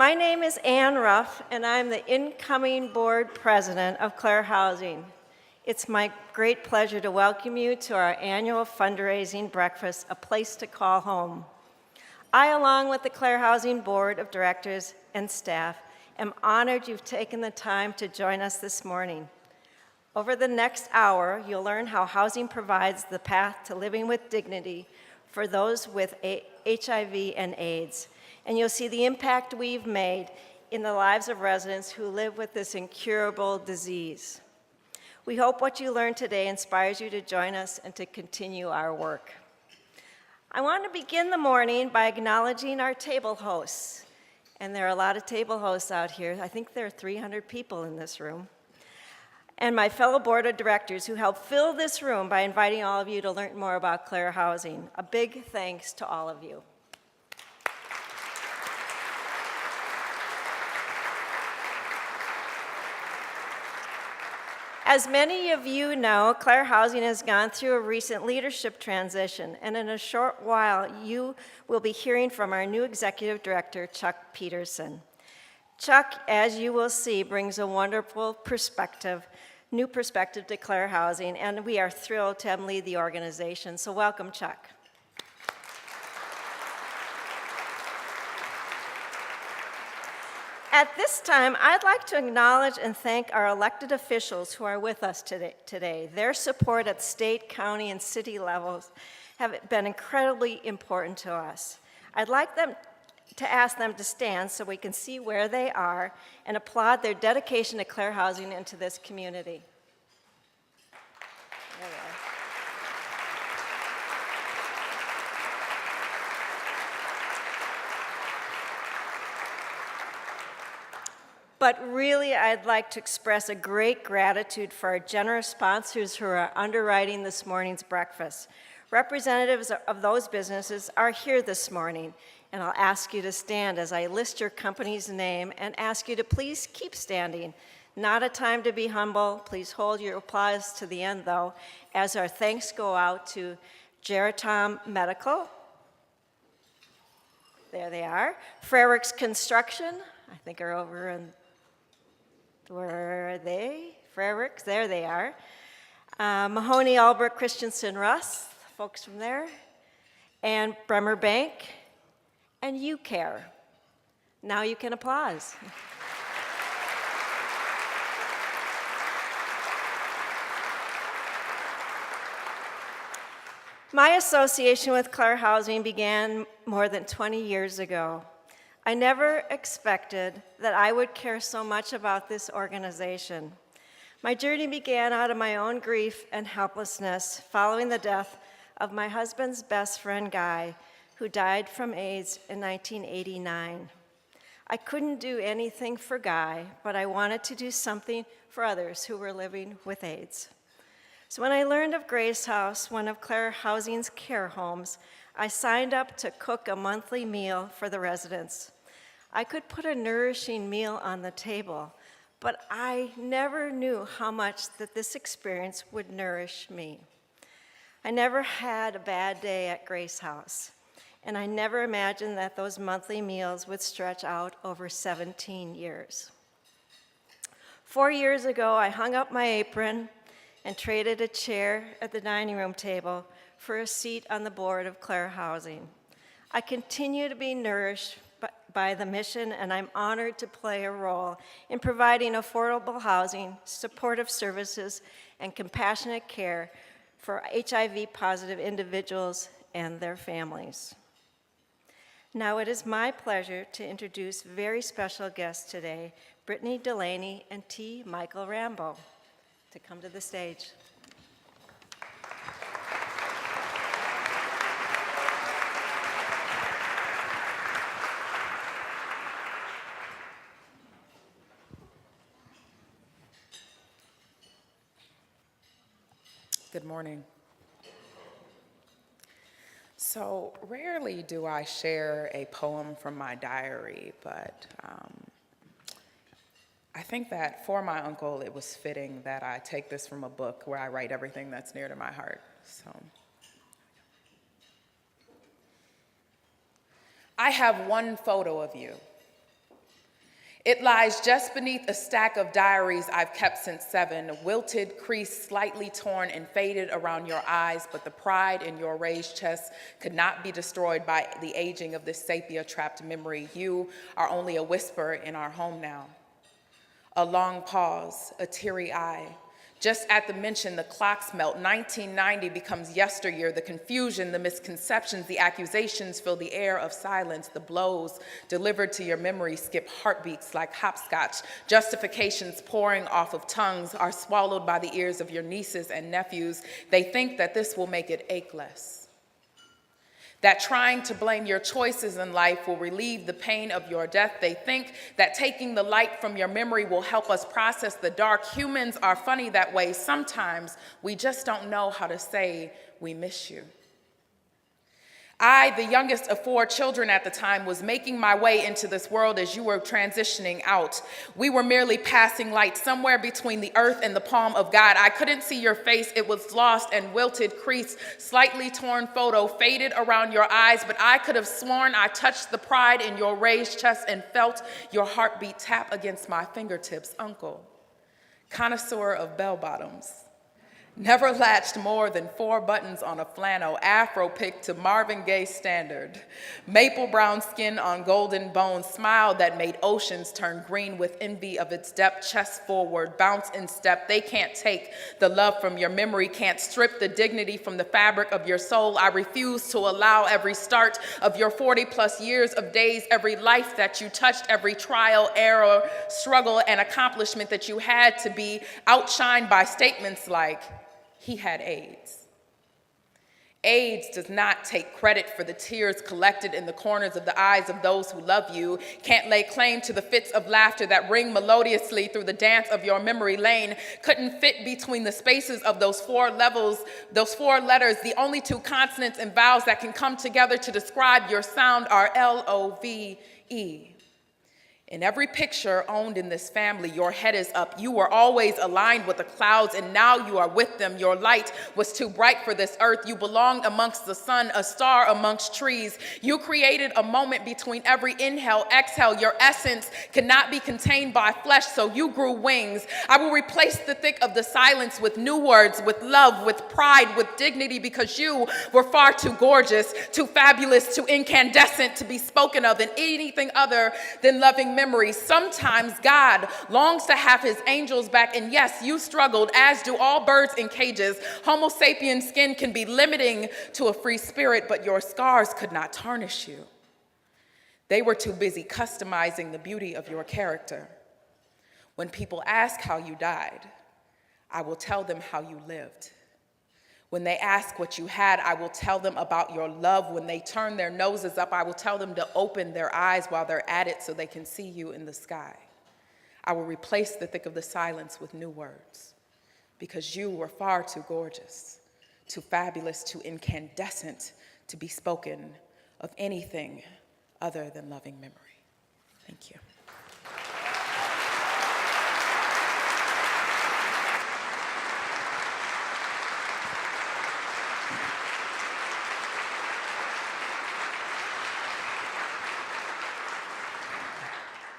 My name is Ann Ruff, and I'm the incoming board president of Clare Housing. It's my great pleasure to welcome you to our annual fundraising breakfast, A Place to Call Home. I, along with the Clare Housing Board of Directors and staff, am honored you've taken the time to join us this morning. Over the next hour, you'll learn how housing provides the path to living with dignity for those with HIV and AIDS, and you'll see the impact we've made in the lives of residents who live with this incurable disease. We hope what you learned today inspires you to join us and to continue our work. I want to begin the morning by acknowledging our table hosts. And there are a lot of table hosts out here. I think there are 300 people in this room. And my fellow board of directors who helped fill this room by inviting all of you to learn more about Clare Housing. A big thanks to all of you. As many of you know, Clare Housing has gone through a recent leadership transition, and in a short while, you will be hearing from our new executive director, Chuck Peterson. Chuck, as you will see, brings a wonderful perspective, new perspective to Clare Housing, and we are thrilled to have him lead the organization. So welcome, Chuck. At this time, I'd like to acknowledge and thank our elected officials who are with us today. Their support at state, county, and city levels have been incredibly important to us. I'd like to ask them to stand so we can see where they are and applaud their dedication to Clare Housing and to this community. There they are. But really, I'd like to express a great gratitude for our generous sponsors who are underwriting this morning's breakfast. Representatives of those businesses are here this morning, and I'll ask you to stand as I list your company's name and ask you to please keep standing. Not a time to be humble. Please hold your applause to the end, though, as our thanks go out to Geratom Medical. There they are. Frericks Construction, I think are over in, where are they? Frericks, there they are. Mahoney, Albrecht, Christensen, Russ, folks from there. And Bremer Bank, and UCare. Now you can applause. My association with Clare Housing began more than 20 years ago. I never expected that I would care so much about this organization. My journey began out of my own grief and helplessness following the death of my husband's best friend, Guy, who died from AIDS in 1989. I couldn't do anything for Guy, but I wanted to do something for others who were living with AIDS. So when I learned of Grace House, one of Clare Housing's care homes, I signed up to cook a monthly meal for the residents. I could put a nourishing meal on the table, but I never knew how much that this experience would nourish me. I never had a bad day at Grace House, and I never imagined that those monthly meals would stretch out over 17 years. 4 years ago, I hung up my apron and traded a chair at the dining room table for a seat on the board of Clare Housing. I continue to be nourished by the mission, and I'm honored to play a role in providing affordable housing, supportive services, and compassionate care for HIV-positive individuals and their families. Now it is my pleasure to introduce very special guests today, Brittany Delaney and T. Michael Rambo, to come to the stage. Good morning. So rarely do I share a poem from my diary, but I think that for my uncle, it was fitting that I take this from a book where I write everything that's near to my heart. So, I have one photo of you, It lies just beneath a stack of diaries I've kept since 7, wilted, creased, slightly torn, and faded around your eyes, but the pride in your raised chest could not be destroyed by the aging of this sepia-trapped memory. You are only a whisper in our home now. A long pause, a teary eye. Just at the mention, the clocks melt. 1990 becomes yesteryear. The confusion, the misconceptions, the accusations fill the air of silence. The blows delivered to your memory skip heartbeats like hopscotch. Justifications pouring off of tongues are swallowed by the ears of your nieces and nephews. They think that this will make it ache less. That trying to blame your choices in life will relieve the pain of your death. They think that taking the light from your memory will help us process the dark. Humans are funny that way. Sometimes we just don't know how to say we miss you. I, the youngest of 4 children at the time, was making my way into this world as you were transitioning out. We were merely passing light somewhere between the earth and the palm of God. I couldn't see your face. It was lost and wilted, creased, slightly torn photo, faded around your eyes, but I could have sworn I touched the pride in your raised chest and felt your heartbeat tap against my fingertips. Uncle, connoisseur of bell-bottoms, never latched more than 4 buttons on a flannel, Afro picked to Marvin Gaye standard, maple brown skin on golden bones, smile that made oceans turn green with envy of its depth, chest forward, bounce in step. They can't take the love from your memory, can't strip the dignity from the fabric of your soul. I refuse to allow every start of your 40+ years of days, every life that you touched, every trial, error, struggle, and accomplishment that you had to be outshined by statements like, he had AIDS. AIDS does not take credit for the tears collected in the corners of the eyes of those who love you, can't lay claim to the fits of laughter that ring melodiously through the dance of your memory lane, couldn't fit between the spaces of those 4 levels, those 4 letters. The only 2 consonants and vowels that can come together to describe your sound are L-O-V-E. In every picture owned in this family, your head is up. You were always aligned with the clouds, and now you are with them. Your light was too bright for this earth. You belonged amongst the sun, a star amongst trees. You created a moment between every inhale, exhale. Your essence cannot be contained by flesh, so you grew wings. I will replace the thick of the silence with new words, with love, with pride, with dignity, because you were far too gorgeous, too fabulous, too incandescent to be spoken of in anything other than loving memories. Sometimes God longs to have his angels back, and yes, you struggled, as do all birds in cages. Homo sapien skin can be limiting to a free spirit, but your scars could not tarnish you. They were too busy customizing the beauty of your character. When people ask how you died, I will tell them how you lived. When they ask what you had, I will tell them about your love. When they turn their noses up, I will tell them to open their eyes while they're at it so they can see you in the sky. I will replace the thick of the silence with new words, because you were far too gorgeous, too fabulous, too incandescent to be spoken of anything other than loving memory. Thank you.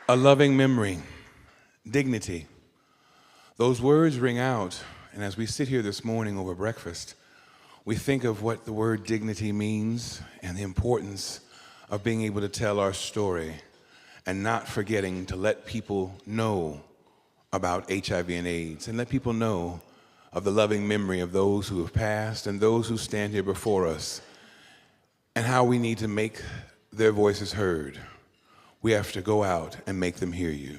A loving memory, dignity. Those words ring out, and as we sit here this morning over breakfast, we think of what the word dignity means and the importance of being able to tell our story and not forgetting to let people know about HIV and AIDS and let people know of the loving memory of those who have passed and those who stand here before us, and how we need to make their voices heard. We have to go out and make them hear you.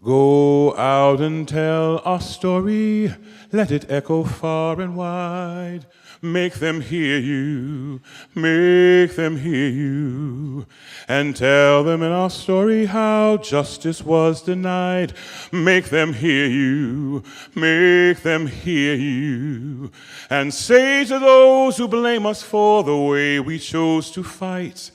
Go out and tell our story, let it echo far and wide. Make them hear you, make them hear you, and tell them in our story how justice was denied. Make them hear you, make them hear you, and say to those who blame us for the way we chose to fight,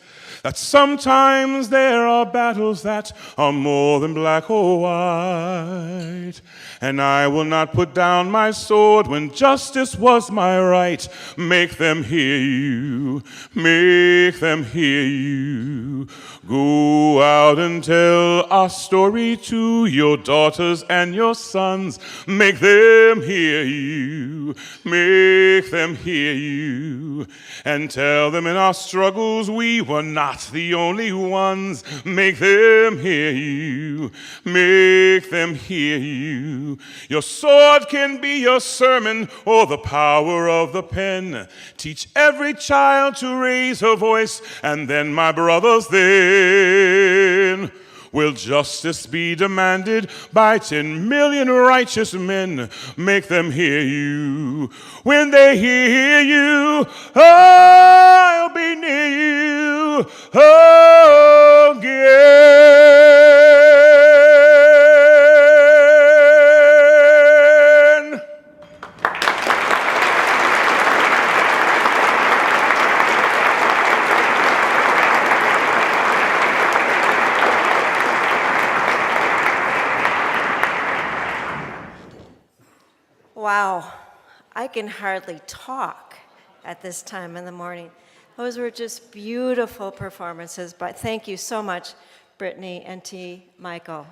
that sometimes there are battles that are more than black or white. And I will not put down my sword when justice was my right. Make them hear you, make them hear you. Go out and tell our story to your daughters and your sons. Make them hear you, make them hear you. And tell them in our struggles we were not the only ones. Make them hear you, make them hear you. Your sword can be your sermon or the power of the pen. Teach every child to raise her voice, and then, my brothers, then will justice be demanded by 10 million righteous men. Make them hear you. When they hear you, I'll be near you again. Wow, I can hardly talk at this time in the morning. Those were just beautiful performances, but thank you so much, Brittany and T. Michael.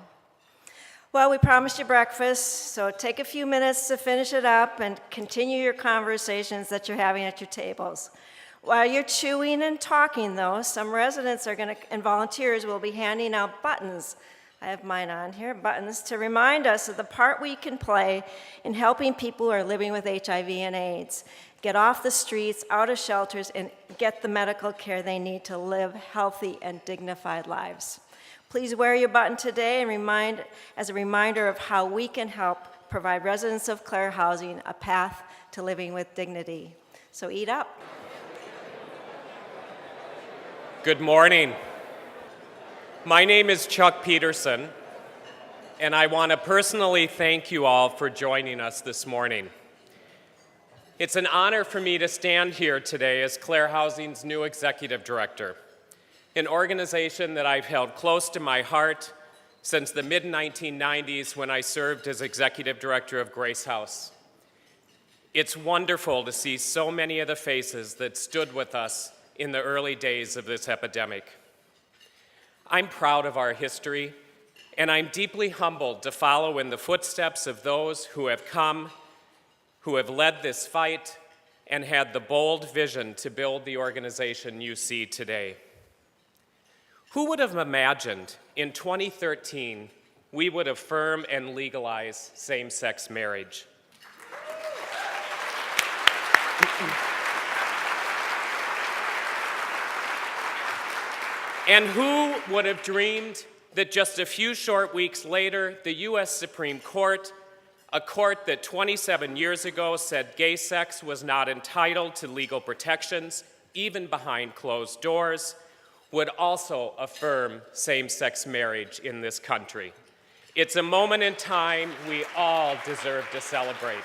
Well, we promised you breakfast, so take a few minutes to finish it up and continue your conversations that you're having at your tables. While you're chewing and talking, though, some residents and volunteers will be handing out buttons. I have mine on here, buttons to remind us of the part we can play in helping people who are living with HIV and AIDS get off the streets, out of shelters, and get the medical care they need to live healthy and dignified lives. Please wear your button today and as a reminder of how we can help provide residents of Clare Housing a path to living with dignity. So eat up. Good morning. My name is Chuck Peterson, and I want to personally thank you all for joining us this morning. It's an honor for me to stand here today as Clare Housing's new executive director, an organization that I've held close to my heart since the mid-1990s when I served as executive director of Grace House. It's wonderful to see so many of the faces that stood with us in the early days of this epidemic. I'm proud of our history, and I'm deeply humbled to follow in the footsteps of those who have come, who have led this fight, and had the bold vision to build the organization you see today. Who would have imagined in 2013 we would affirm and legalize same-sex marriage? And who would have dreamed that just a few short weeks later, the U.S. Supreme Court, a court that 27 years ago said gay sex was not entitled to legal protections, even behind closed doors, would also affirm same-sex marriage in this country. It's a moment in time we all deserve to celebrate.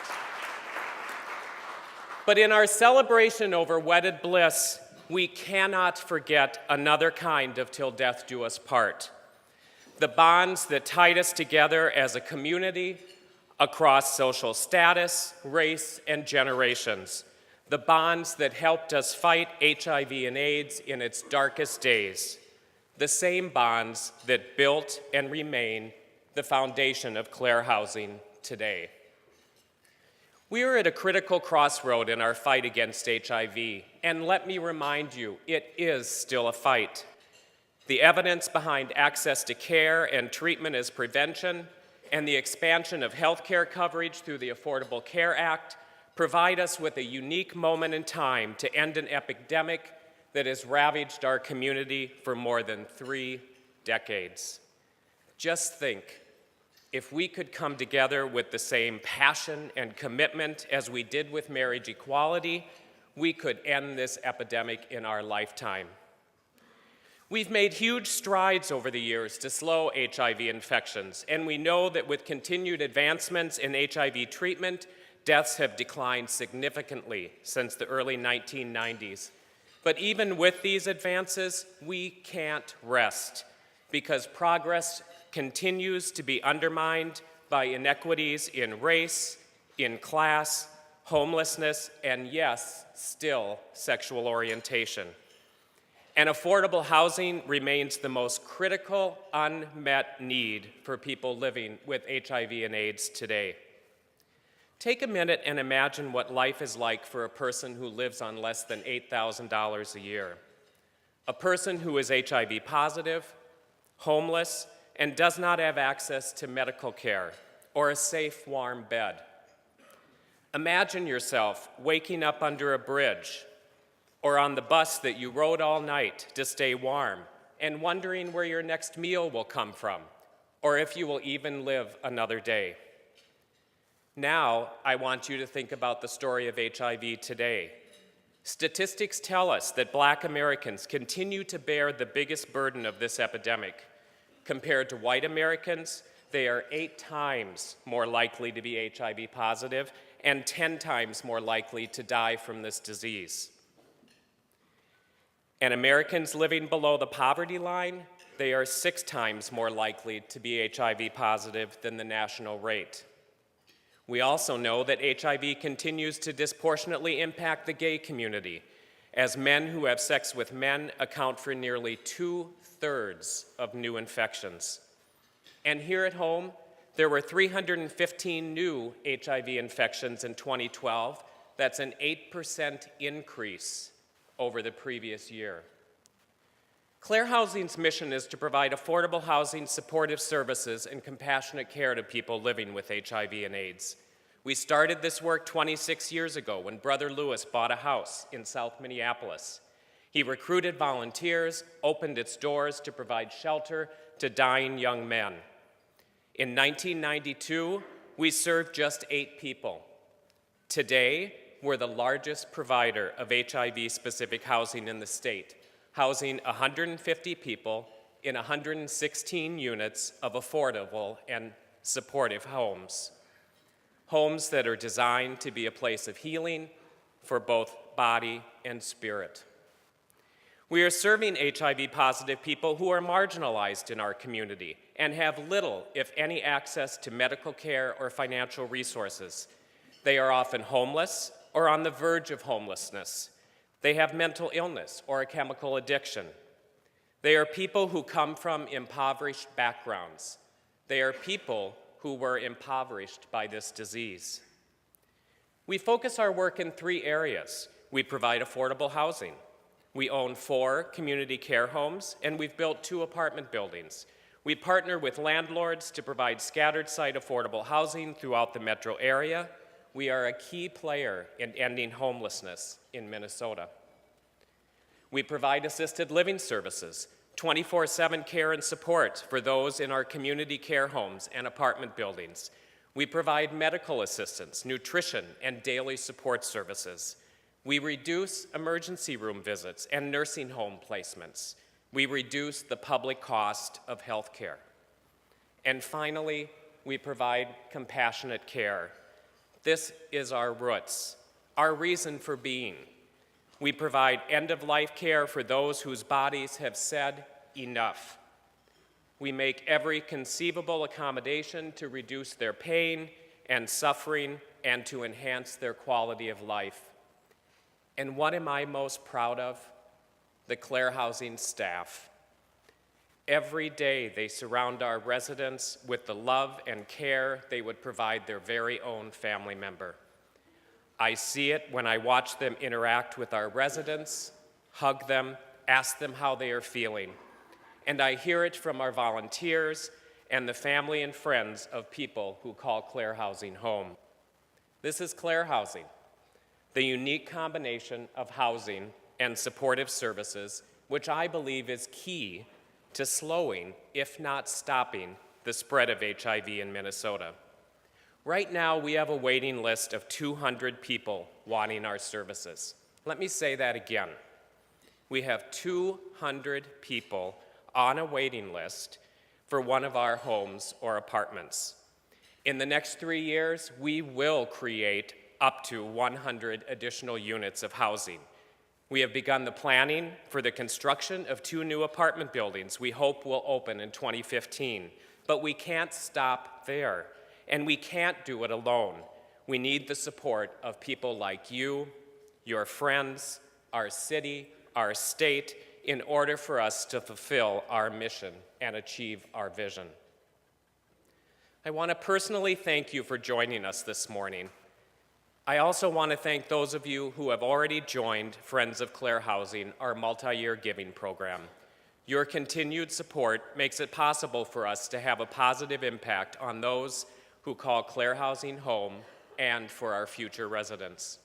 But in our celebration over wedded bliss, we cannot forget another kind of till death do us part. The bonds that tied us together as a community across social status, race, and generations. The bonds that helped us fight HIV and AIDS in its darkest days. The same bonds that built and remain the foundation of Clare Housing today. We are at a critical crossroad in our fight against HIV, and let me remind you, it is still a fight. The evidence behind access to care and treatment as prevention, and the expansion of health care coverage through the Affordable Care Act provide us with a unique moment in time to end an epidemic that has ravaged our community for more than 3 decades. Just think, if we could come together with the same passion and commitment as we did with marriage equality, we could end this epidemic in our lifetime. We've made huge strides over the years to slow HIV infections, and we know that with continued advancements in HIV treatment, deaths have declined significantly since the early 1990s. But even with these advances, we can't rest because progress continues to be undermined by inequities in race, in class, homelessness, and yes, still sexual orientation. And affordable housing remains the most critical unmet need for people living with HIV and AIDS today. Take a minute and imagine what life is like for a person who lives on less than $8,000 a year. A person who is HIV positive, homeless, and does not have access to medical care or a safe, warm bed. Imagine yourself waking up under a bridge or on the bus that you rode all night to stay warm and wondering where your next meal will come from or if you will even live another day. Now, I want you to think about the story of HIV today. Statistics tell us that Black Americans continue to bear the biggest burden of this epidemic. Compared to white Americans, they are 8 times more likely to be HIV positive and 10 times more likely to die from this disease. And Americans living below the poverty line, they are 6 times more likely to be HIV positive than the national rate. We also know that HIV continues to disproportionately impact the gay community, as men who have sex with men account for nearly 2/3 of new infections. And here at home, there were 315 new HIV infections in 2012. That's an 8% increase over the previous year. Clare Housing's mission is to provide affordable housing, supportive services, and compassionate care to people living with HIV and AIDS. We started this work 26 years ago when Brother Lewis bought a house in South Minneapolis. He recruited volunteers, opened its doors to provide shelter to dying young men. In 1992, we served just 8 people. Today, we're the largest provider of HIV-specific housing in the state, housing 150 people in 116 units of affordable and supportive homes. Homes that are designed to be a place of healing for both body and spirit. We are serving HIV-positive people who are marginalized in our community and have little, if any, access to medical care or financial resources. They are often homeless or on the verge of homelessness. They have mental illness or a chemical addiction. They are people who come from impoverished backgrounds. They are people who were impoverished by this disease. We focus our work in 3 areas. We provide affordable housing. We own 4 community care homes, and we've built 2 apartment buildings. We partner with landlords to provide scattered site affordable housing throughout the metro area. We are a key player in ending homelessness in Minnesota. We provide assisted living services, 24/7 care and support for those in our community care homes and apartment buildings. We provide medical assistance, nutrition, and daily support services. We reduce emergency room visits and nursing home placements. We reduce the public cost of health care. And finally, we provide compassionate care. This is our roots, our reason for being. We provide end-of-life care for those whose bodies have said enough. We make every conceivable accommodation to reduce their pain and suffering and to enhance their quality of life. And what am I most proud of? The Clare Housing staff. Every day they surround our residents with the love and care they would provide their very own family member. I see it when I watch them interact with our residents, hug them, ask them how they are feeling. And I hear it from our volunteers and the family and friends of people who call Clare Housing home. This is Clare Housing, the unique combination of housing and supportive services, which I believe is key to slowing, if not stopping, the spread of HIV in Minnesota. Right now, we have a waiting list of 200 people wanting our services. Let me say that again. We have 200 people on a waiting list for one of our homes or apartments. In the next 3 years, we will create up to 100 additional units of housing. We have begun the planning for the construction of 2 new apartment buildings we hope will open in 2015. But we can't stop there, and we can't do it alone. We need the support of people like you, your friends, our city, our state, in order for us to fulfill our mission and achieve our vision. I want to personally thank you for joining us this morning. I also want to thank those of you who have already joined Friends of Clare Housing, our multi-year giving program. Your continued support makes it possible for us to have a positive impact on those who call Clare Housing home and for our future residents.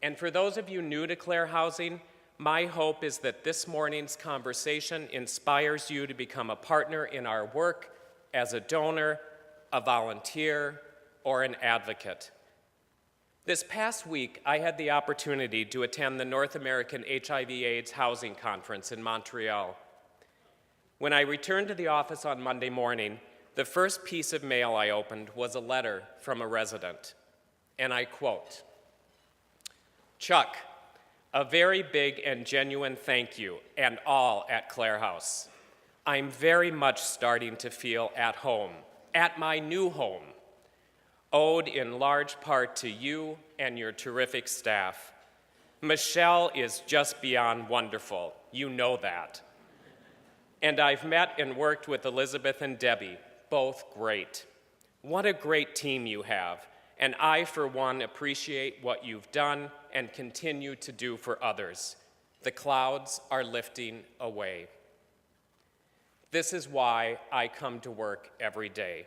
And for those of you new to Clare Housing, my hope is that this morning's conversation inspires you to become a partner in our work as a donor, a volunteer, or an advocate. This past week, I had the opportunity to attend the North American HIV/AIDS Housing Conference in Montreal. When I returned to the office on Monday morning, the first piece of mail I opened was a letter from a resident, and I quote, "Chuck, a very big and genuine thank you, and all at Clare House. I'm very much starting to feel at home, at my new home, owed in large part to you and your terrific staff. Michelle is just beyond wonderful, you know that. And I've met and worked with Elizabeth and Debbie, both great. What a great team you have, and I, for one, appreciate what you've done and continue to do for others. The clouds are lifting away. This is why I come to work every day.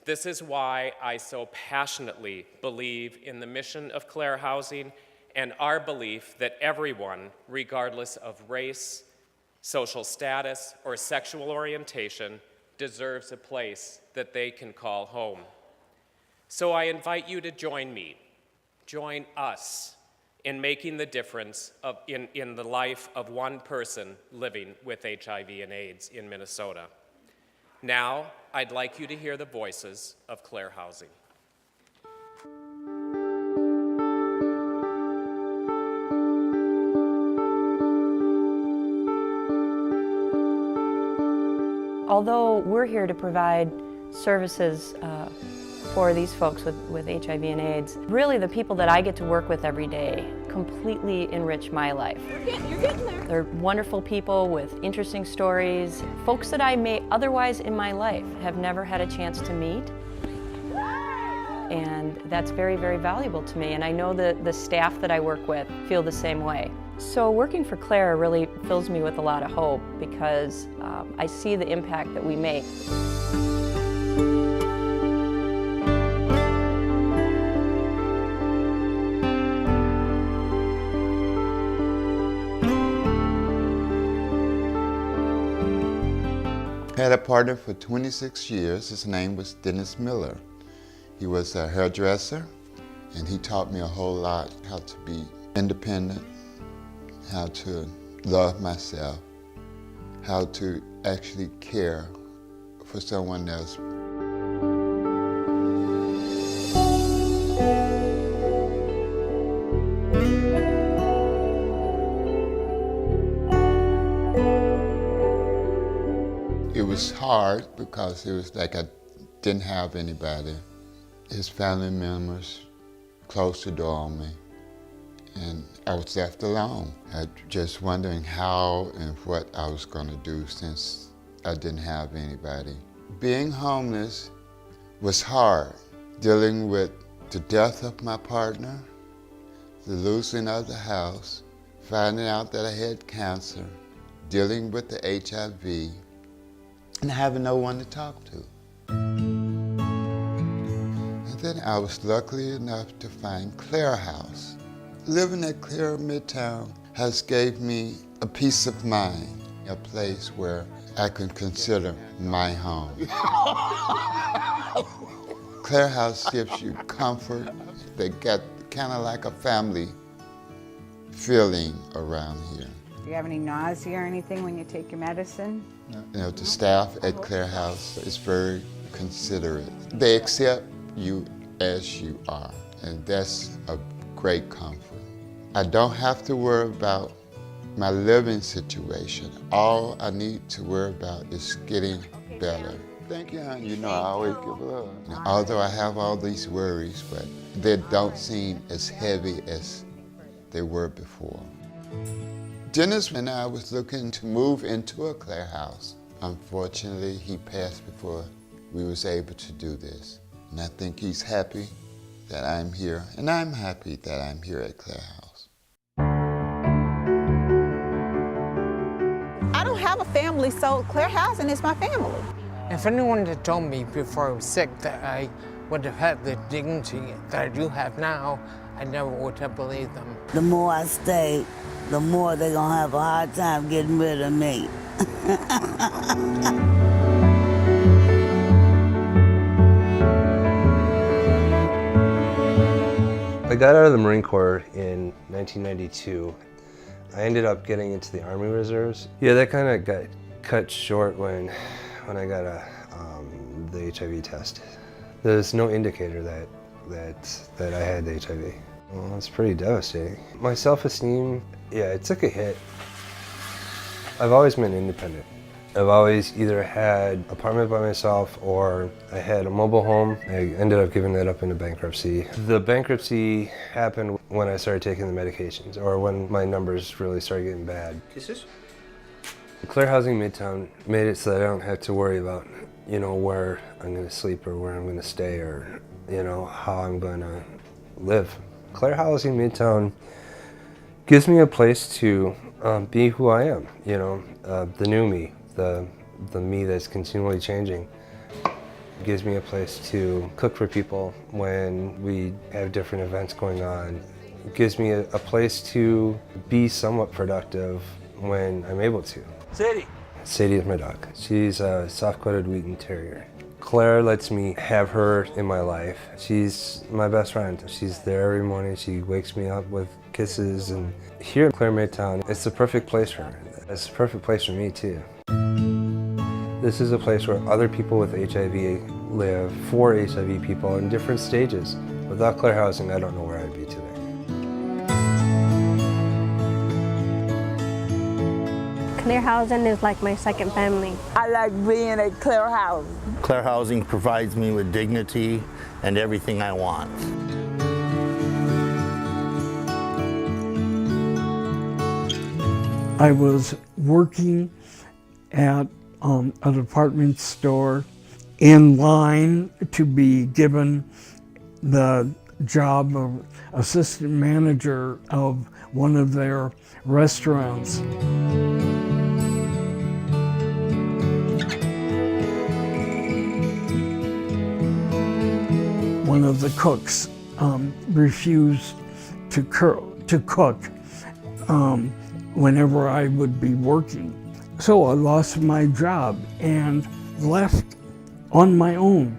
This is why I so passionately believe in the mission of Clare Housing and our belief that everyone, regardless of race, social status, or sexual orientation, deserves a place that they can call home. So I invite you to join me, join us in making the difference in the life of one person living with HIV and AIDS in Minnesota. Now, I'd like you to hear the voices of Clare Housing. Although we're here to provide services for these folks with HIV and AIDS, really the people that I get to work with every day completely enrich my life. You're getting there. They're wonderful people with interesting stories, folks that I may otherwise in my life have never had a chance to meet. And that's very, very valuable to me. And I know that the staff that I work with feel the same way. So working for Clare really fills me with a lot of hope because I see the impact that we make. I had a partner for 26 years. His name was Dennis Miller. He was a hairdresser, and he taught me a whole lot, how to be independent, how to love myself, how to actually care for someone else. It was hard because it was like I didn't have anybody. His family members closed the door on me, and I was left alone. I was just wondering how and what I was going to do since I didn't have anybody. Being homeless was hard, dealing with the death of my partner, the losing of the house, finding out that I had cancer, dealing with the HIV, and having no one to talk to. And then I was lucky enough to find Clare House. Living at Clare Midtown has gave me a peace of mind, a place where I can consider my home. Clare House gives you comfort. They got kind of like a family feeling around here. Do you have any nausea or anything when you take your medicine? You know, the staff at Clare House is very considerate. They accept you as you are, and that's a great comfort. I don't have to worry about my living situation. All I need to worry about is getting better. Thank you, hon. You know I always give love. Although I have all these worries, but they don't seem as heavy as they were before. Dennis and I was looking to move into a Clare house. Unfortunately, he passed before we was able to do this. And I think he's happy that I'm here, and I'm happy that I'm here at Clare House. I don't have a family, so Clare Housing is my family. If anyone had told me before I was sick that I would have had the dignity that I do have now, I never would have believed them. The more I stay, the more they're gonna have a hard time getting rid of me. I got out of the Marine Corps in 1992. I ended up getting into the Army Reserves. Yeah, that kind of got cut short when I got the HIV test. There's no indicator that I had HIV. Well, it's pretty devastating. My self-esteem, yeah, it took a hit. I've always been independent. I've always either had an apartment by myself or I had a mobile home. I ended up giving that up into bankruptcy. The bankruptcy happened when I started taking the medications or when my numbers really started getting bad. Kisses? Clare Housing Midtown made it so that I don't have to worry about, where I'm going to sleep or where I'm going to stay or, how I'm going to live. Clare Housing Midtown gives me a place to be who I am, the new me, the me that's continually changing. It gives me a place to cook for people when we have different events going on. It gives me a place to be somewhat productive when I'm able to. Sadie. Sadie is my dog. She's a soft-coated Wheaten Terrier. Claire lets me have her in my life. She's my best friend. She's there every morning. She wakes me up with kisses. And here in Clare Midtown, it's the perfect place for her. It's the perfect place for me too. This is a place where other people with HIV live, for HIV people in different stages. Without Clare Housing, I don't know where I'd be today. Clare Housing is like my second family. I like being at Clare Housing. Clare Housing provides me with dignity and everything I want. I was working at a department store in line to be given the job of assistant manager of one of their restaurants. One of the cooks refused to cook whenever I would be working. So I lost my job and left on my own,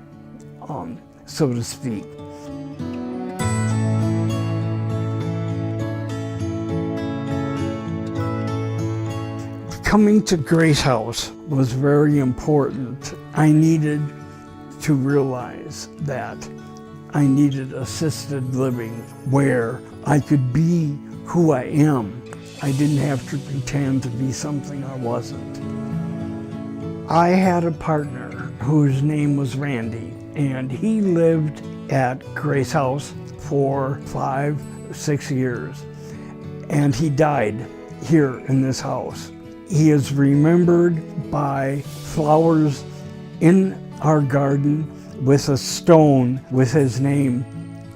so to speak. Coming to Grace House was very important. I needed to realize that I needed assisted living where I could be who I am. I didn't have to pretend to be something I wasn't. I had a partner whose name was Randy, and he lived at Grace House for 5-6 years, and he died here in this house. He is remembered by flowers in our garden with a stone with his name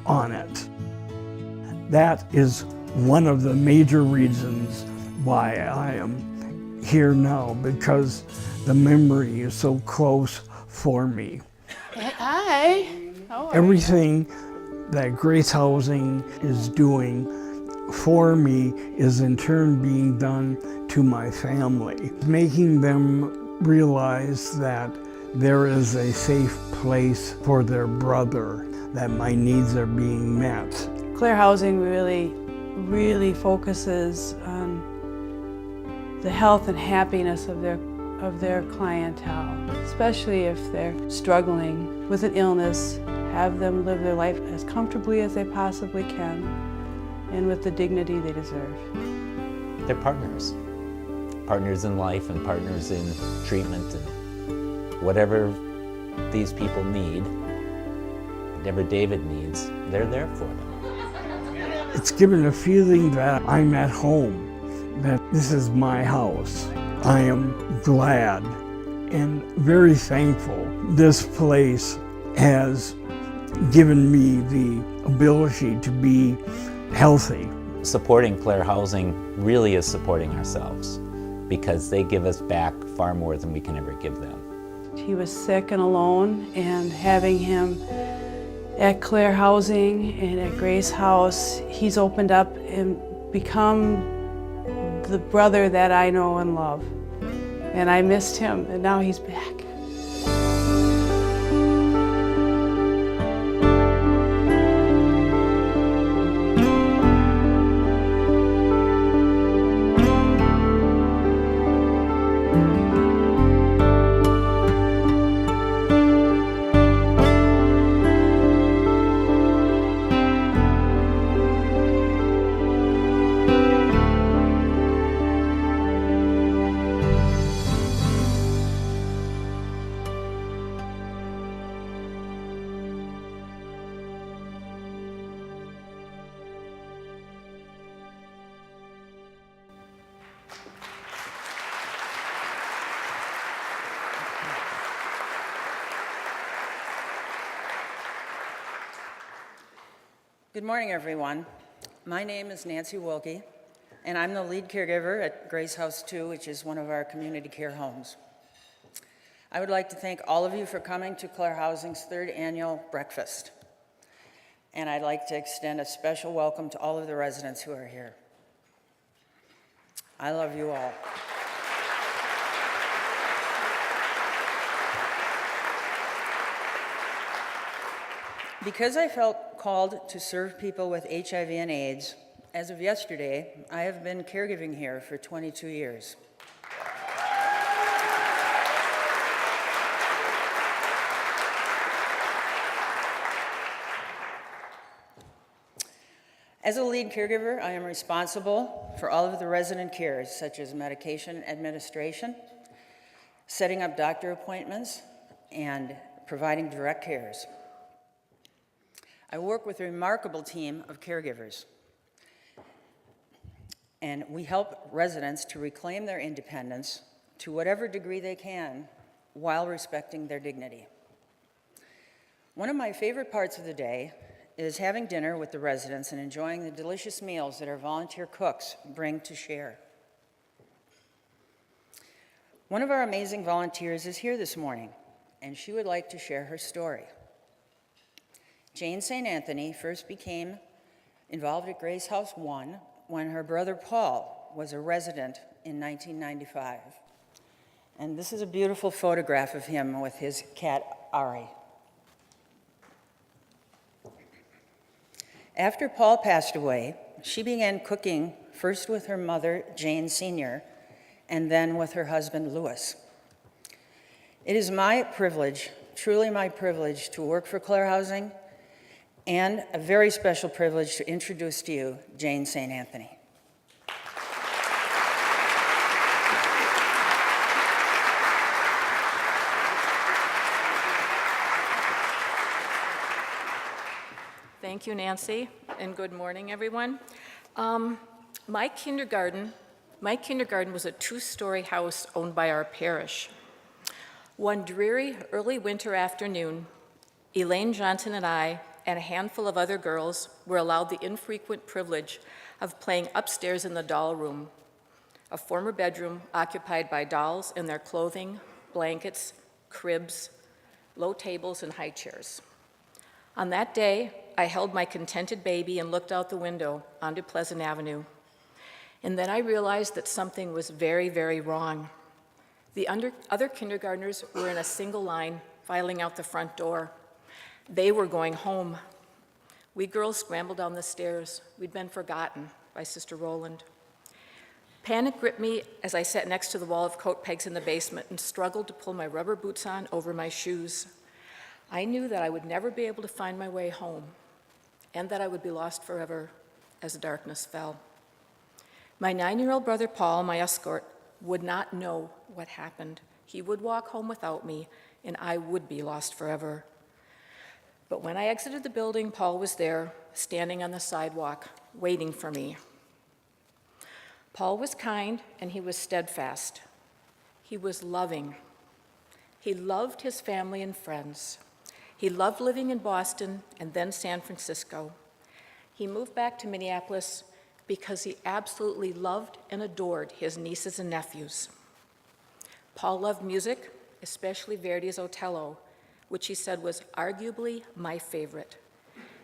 on it. That is one of the major reasons why I am here now, because the memory is so close for me. Hi. Everything that Grace Housing is doing for me is in turn being done to my family, making them realize that there is a safe place for their brother, that my needs are being met. Clare Housing really focuses on the health and happiness of their clientele, especially if they're struggling with an illness. Have them live their life as comfortably as they possibly can, and with the dignity they deserve. They're partners. Partners in life and partners in treatment, and whatever these people need, whatever David needs, they're there for them. It's given a feeling that I'm at home, that this is my house. I am glad and very thankful. This place has given me the ability to be healthy. Supporting Clare Housing really is supporting ourselves, because they give us back far more than we can ever give them. He was sick and alone, and having him at Clare Housing and at Grace House, he's opened up and become the brother that I know and love. And I missed him, and now he's back. Good morning, everyone. My name is Nancy Wilkie, and I'm the lead caregiver at Grace House 2, which is one of our community care homes. I would like to thank all of you for coming to Clare Housing's 3rd annual breakfast. And I'd like to extend a special welcome to all of the residents who are here. I love you all. Because I felt called to serve people with HIV and AIDS, as of yesterday, I have been caregiving here for 22 years. As a lead caregiver, I am responsible for all of the resident cares, such as medication administration, setting up doctor appointments, and providing direct cares. I work with a remarkable team of caregivers, and we help residents to reclaim their independence to whatever degree they can while respecting their dignity. One of my favorite parts of the day is having dinner with the residents and enjoying the delicious meals that our volunteer cooks bring to share. One of our amazing volunteers is here this morning, and she would like to share her story. Jane St. Anthony first became involved at Grace House 1 when her brother Paul was a resident in 1995. And this is a beautiful photograph of him with his cat, Ari. After Paul passed away, she began cooking first with her mother, Jane Sr., and then with her husband, Louis. It is my privilege, truly my privilege, to work for Clare Housing, and a very special privilege to introduce to you Jane St. Anthony. Thank you, Nancy, and good morning, everyone. My kindergarten was a 2-story house owned by our parish. One dreary early winter afternoon, Elaine Johnson and I and a handful of other girls were allowed the infrequent privilege of playing upstairs in the doll room, a former bedroom occupied by dolls in their clothing, blankets, cribs, low tables, and high chairs. On that day, I held my contented baby and looked out the window onto Pleasant Avenue. And then I realized that something was very, very wrong. The other kindergartners were in a single line, filing out the front door. They were going home. We girls scrambled down the stairs. We'd been forgotten by Sister Rowland. Panic gripped me as I sat next to the wall of coat pegs in the basement and struggled to pull my rubber boots on over my shoes. I knew that I would never be able to find my way home and that I would be lost forever, as darkness fell. My 9-year-old brother Paul, my escort, would not know what happened. He would walk home without me, and I would be lost forever. But when I exited the building, Paul was there, standing on the sidewalk, waiting for me. Paul was kind, and he was steadfast. He was loving. He loved his family and friends. He loved living in Boston and then San Francisco. He moved back to Minneapolis because he absolutely loved and adored his nieces and nephews. Paul loved music, especially Verdi's Otello, which he said was arguably my favorite.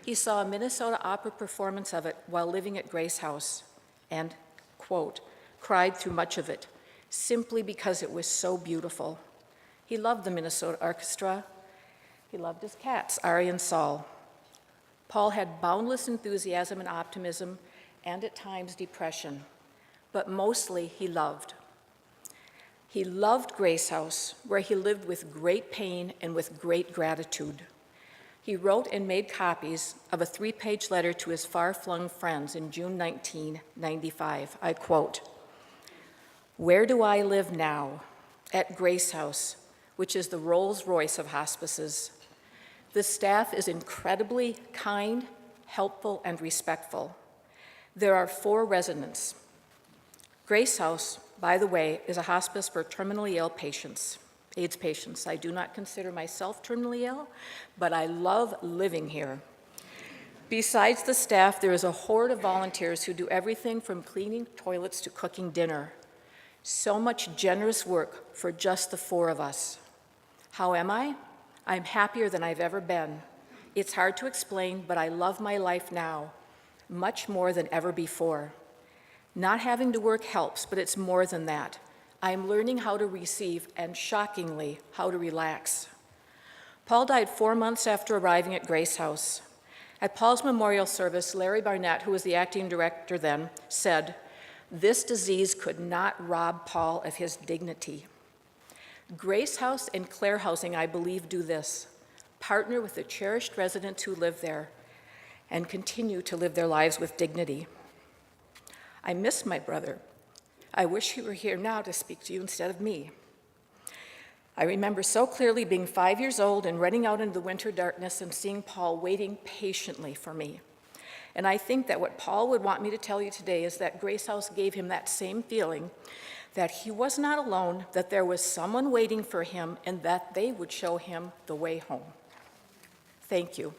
He saw a Minnesota opera performance of it while living at Grace House and, quote, cried through much of it, simply because it was so beautiful. He loved the Minnesota Orchestra. He loved his cats, Ari and Saul. Paul had boundless enthusiasm and optimism, and at times depression, but mostly he loved. He loved Grace House, where he lived with great pain and with great gratitude. He wrote and made copies of a 3-page letter to his far-flung friends in June 1995. I quote, "Where do I live now? At Grace House, which is the Rolls-Royce of hospices. The staff is incredibly kind, helpful, and respectful. There are 4 residents. Grace House, by the way, is a hospice for terminally ill patients, AIDS patients. I do not consider myself terminally ill, but I love living here. Besides the staff, there is a horde of volunteers who do everything from cleaning toilets to cooking dinner. So much generous work for just the 4 of us. How am I? I'm happier than I've ever been. It's hard to explain, but I love my life now, much more than ever before. Not having to work helps, but it's more than that. I'm learning how to receive and, shockingly, how to relax." Paul died 4 months after arriving at Grace House. At Paul's memorial service, Larry Barnett, who was the acting director then, said, "This disease could not rob Paul of his dignity." Grace House and Clare Housing, I believe, do this: partner with the cherished residents who live there and continue to live their lives with dignity. I miss my brother. I wish he were here now to speak to you instead of me. I remember so clearly being 5 years old and running out into the winter darkness and seeing Paul waiting patiently for me. And I think that what Paul would want me to tell you today is that Grace House gave him that same feeling, that he was not alone, that there was someone waiting for him, and that they would show him the way home. Thank you.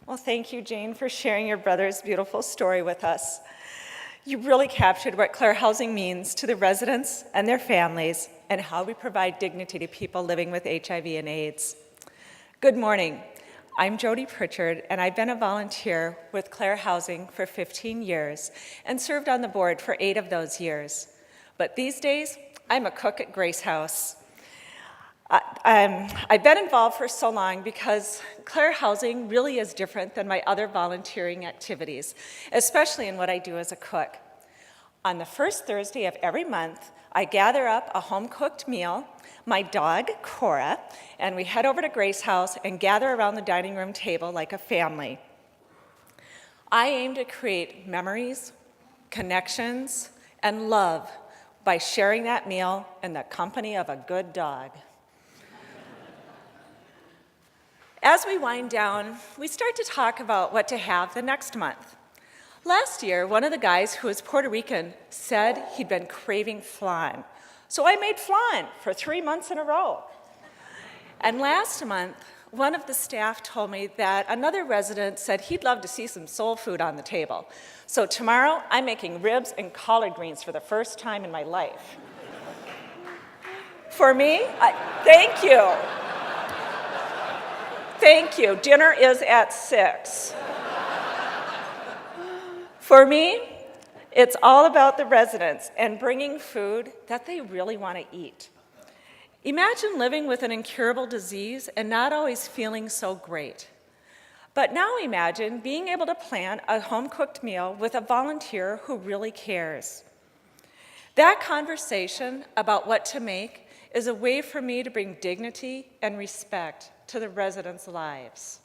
Well, thank you, Jane, for sharing your brother's beautiful story with us. You really captured what Clare Housing means to the residents and their families and how we provide dignity to people living with HIV and AIDS. Good morning. I'm Jody Pritchard, and I've been a volunteer with Clare Housing for 15 years and served on the board for 8 of those years. But these days, I'm a cook at Grace House. I've been involved for so long because Clare Housing really is different than my other volunteering activities, especially in what I do as a cook. On the first Thursday of every month, I gather up a home-cooked meal, my dog, Cora, and we head over to Grace House and gather around the dining room table like a family. I aim to create memories, connections, and love by sharing that meal in the company of a good dog. As we wind down, we start to talk about what to have the next month. Last year, one of the guys who was Puerto Rican said he'd been craving flan. So I made flan for 3 months in a row. And last month, one of the staff told me that another resident said he'd love to see some soul food on the table. So tomorrow, I'm making ribs and collard greens for the first time in my life. For me, thank you. Thank you. Dinner is at 6. For me, it's all about the residents and bringing food that they really want to eat. Imagine living with an incurable disease and not always feeling so great. But now imagine being able to plan a home-cooked meal with a volunteer who really cares. That conversation about what to make is a way for me to bring dignity and respect to the residents' lives.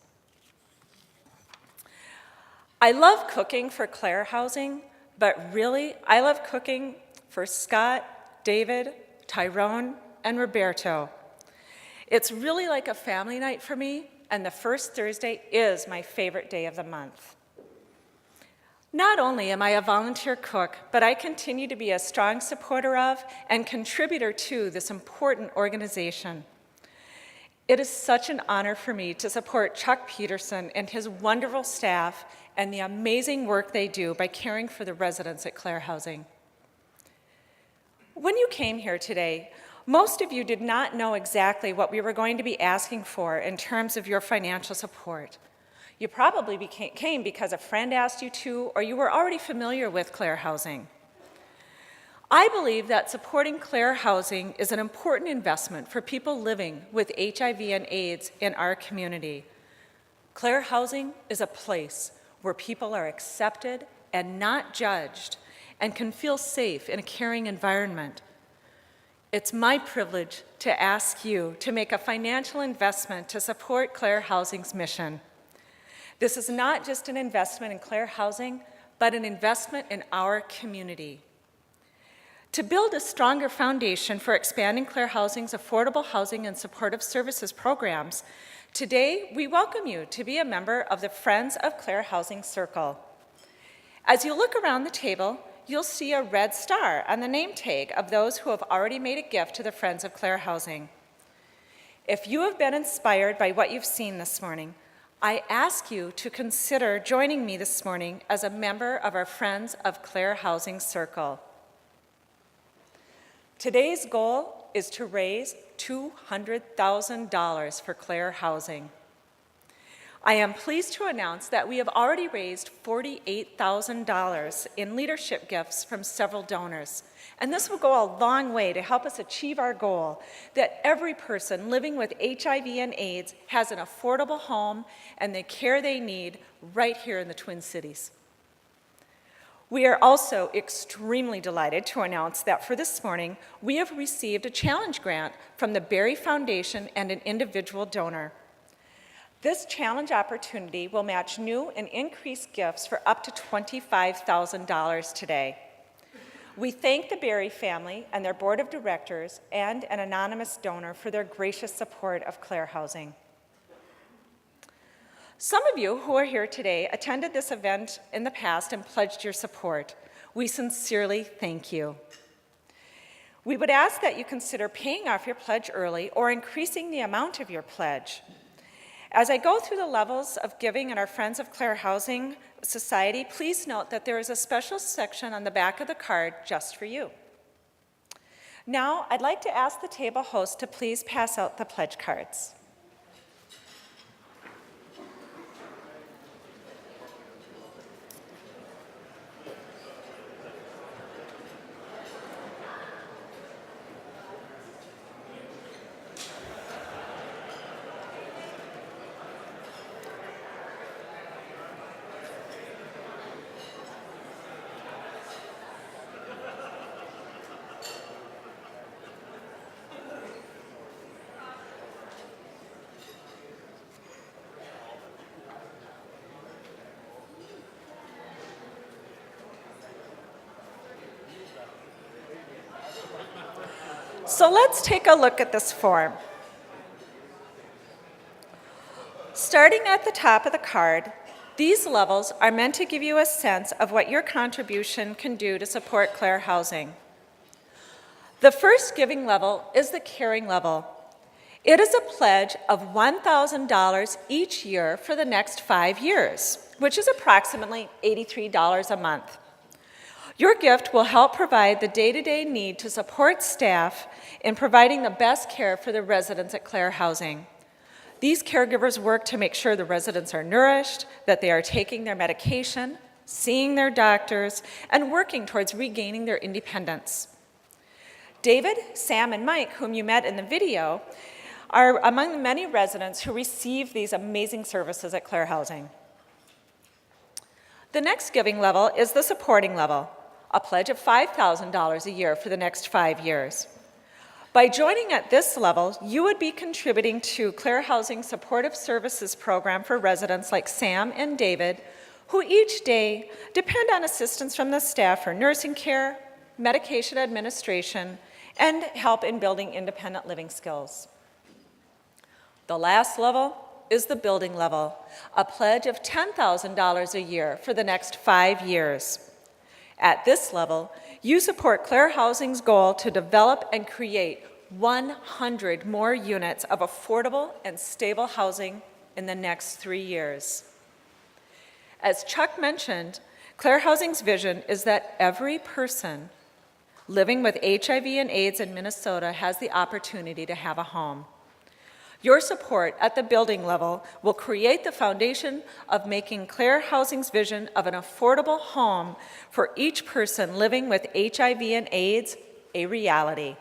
I love cooking for Clare Housing, but really, I love cooking for Scott, David, Tyrone, and Roberto. It's really like a family night for me, and the first Thursday is my favorite day of the month. Not only am I a volunteer cook, but I continue to be a strong supporter of and contributor to this important organization. It is such an honor for me to support Chuck Peterson and his wonderful staff and the amazing work they do by caring for the residents at Clare Housing. When you came here today, most of you did not know exactly what we were going to be asking for in terms of your financial support. You probably came because a friend asked you to, or you were already familiar with Clare Housing. I believe that supporting Clare Housing is an important investment for people living with HIV and AIDS in our community. Clare Housing is a place where people are accepted and not judged and can feel safe in a caring environment. It's my privilege to ask you to make a financial investment to support Clare Housing's mission. This is not just an investment in Clare Housing, but an investment in our community. To build a stronger foundation for expanding Clare Housing's affordable housing and supportive services programs, today we welcome you to be a member of the Friends of Clare Housing Circle. As you look around the table, you'll see a red star on the name tag of those who have already made a gift to the Friends of Clare Housing. If you have been inspired by what you've seen this morning, I ask you to consider joining me this morning as a member of our Friends of Clare Housing Circle. Today's goal is to raise $200,000 for Clare Housing. I am pleased to announce that we have already raised $48,000 in leadership gifts from several donors, and this will go a long way to help us achieve our goal that every person living with HIV and AIDS has an affordable home and the care they need right here in the Twin Cities. We are also extremely delighted to announce that for this morning, we have received a challenge grant from the Berry Foundation and an individual donor. This challenge opportunity will match new and increased gifts for up to $25,000 today. We thank the Berry family and their board of directors and an anonymous donor for their gracious support of Clare Housing. Some of you who are here today attended this event in the past and pledged your support. We sincerely thank you. We would ask that you consider paying off your pledge early or increasing the amount of your pledge. As I go through the levels of giving in our Friends of Clare Housing Society, please note that there is a special section on the back of the card just for you. Now, I'd like to ask the table host to please pass out the pledge cards. So let's take a look at this form. Starting at the top of the card, these levels are meant to give you a sense of what your contribution can do to support Clare Housing. The first giving level is the caring level. It is a pledge of $1,000 each year for the next 5 years, which is approximately $83 a month. Your gift will help provide the day-to-day need to support staff in providing the best care for the residents at Clare Housing. These caregivers work to make sure the residents are nourished, that they are taking their medication, seeing their doctors, and working towards regaining their independence. David, Sam, and Mike, whom you met in the video, are among the many residents who receive these amazing services at Clare Housing. The next giving level is the supporting level, a pledge of $5,000 a year for the next 5 years. By joining at this level, you would be contributing to Clare Housing's supportive services program for residents like Sam and David, who each day depend on assistance from the staff for nursing care, medication administration, and help in building independent living skills. The last level is the building level, a pledge of $10,000 a year for the next 5 years. At this level, you support Clare Housing's goal to develop and create 100 more units of affordable and stable housing in the next 3 years. As Chuck mentioned, Clare Housing's vision is that every person living with HIV and AIDS in Minnesota has the opportunity to have a home. Your support at the building level will create the foundation of making Clare Housing's vision of an affordable home for each person living with HIV and AIDS a reality.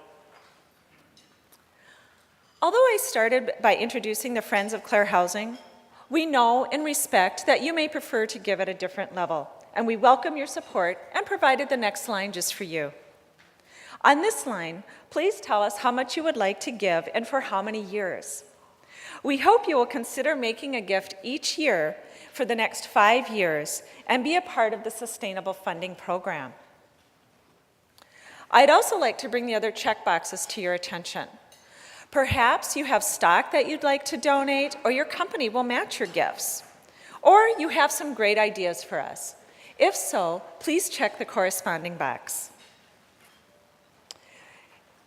Although I started by introducing the Friends of Clare Housing, we know and respect that you may prefer to give at a different level, and we welcome your support and provided the next line just for you. On this line, please tell us how much you would like to give and for how many years. We hope you will consider making a gift each year for the next 5 years and be a part of the Sustainable Funding Program. I'd also like to bring the other check boxes to your attention. Perhaps you have stock that you'd like to donate, or your company will match your gifts. Or you have some great ideas for us. If so, please check the corresponding box.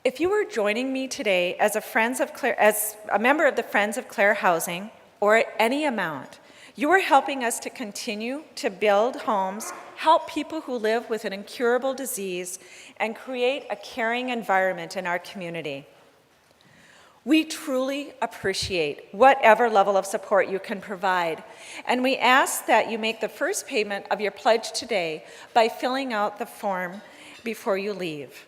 If you are joining me today as a member of the Friends of Clare Housing, or at any amount, you are helping us to continue to build homes, help people who live with an incurable disease, and create a caring environment in our community. We truly appreciate whatever level of support you can provide, and we ask that you make the first payment of your pledge today by filling out the form before you leave.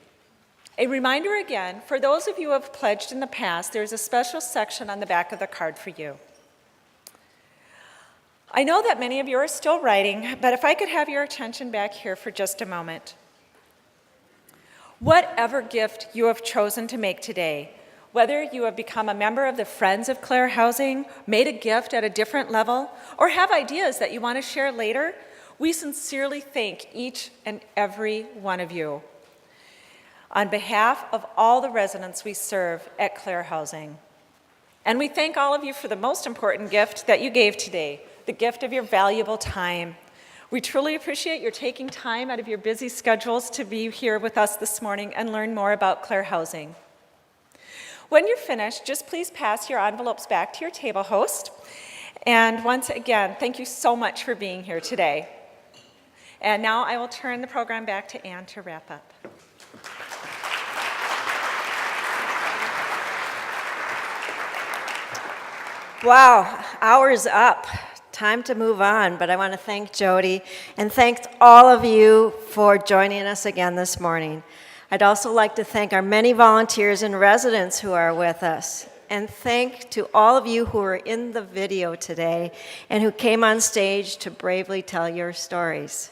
A reminder again, for those of you who have pledged in the past, there's a special section on the back of the card for you. I know that many of you are still writing, but if I could have your attention back here for just a moment. Whatever gift you have chosen to make today, whether you have become a member of the Friends of Clare Housing, made a gift at a different level, or have ideas that you want to share later, we sincerely thank each and every one of you on behalf of all the residents we serve at Clare Housing. And we thank all of you for the most important gift that you gave today, the gift of your valuable time. We truly appreciate your taking time out of your busy schedules to be here with us this morning and learn more about Clare Housing. When you're finished, just please pass your envelopes back to your table host. And once again, thank you so much for being here today. And now I will turn the program back to Ann to wrap up. Wow, hour's up. Time to move on, but I want to thank Jody and thank all of you for joining us again this morning. I'd also like to thank our many volunteers and residents who are with us, and thank to all of you who are in the video today and who came on stage to bravely tell your stories.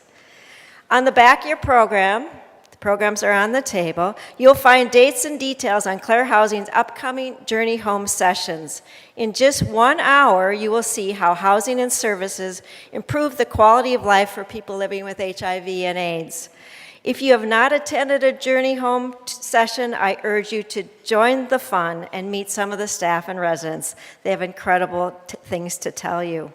On the back of your program, the programs are on the table, you'll find dates and details on Clare Housing's upcoming Journey Home sessions. In just 1 hour, you will see how housing and services improve the quality of life for people living with HIV and AIDS. If you have not attended a Journey Home session, I urge you to join the fun and meet some of the staff and residents. They have incredible things to tell you.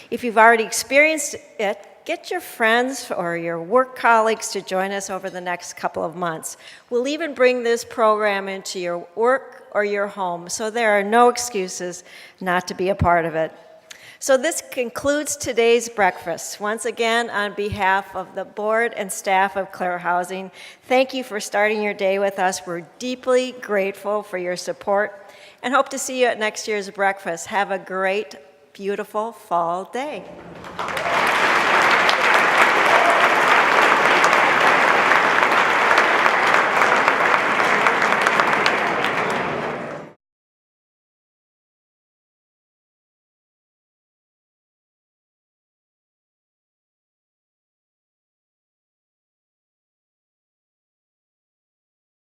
If you've already experienced it, get your friends or your work colleagues to join us over the next couple of months. We'll even bring this program into your work or your home, so there are no excuses not to be a part of it. So this concludes today's breakfast. Once again, on behalf of the board and staff of Clare Housing, thank you for starting your day with us. We're deeply grateful for your support and hope to see you at next year's breakfast. Have a great, beautiful fall day.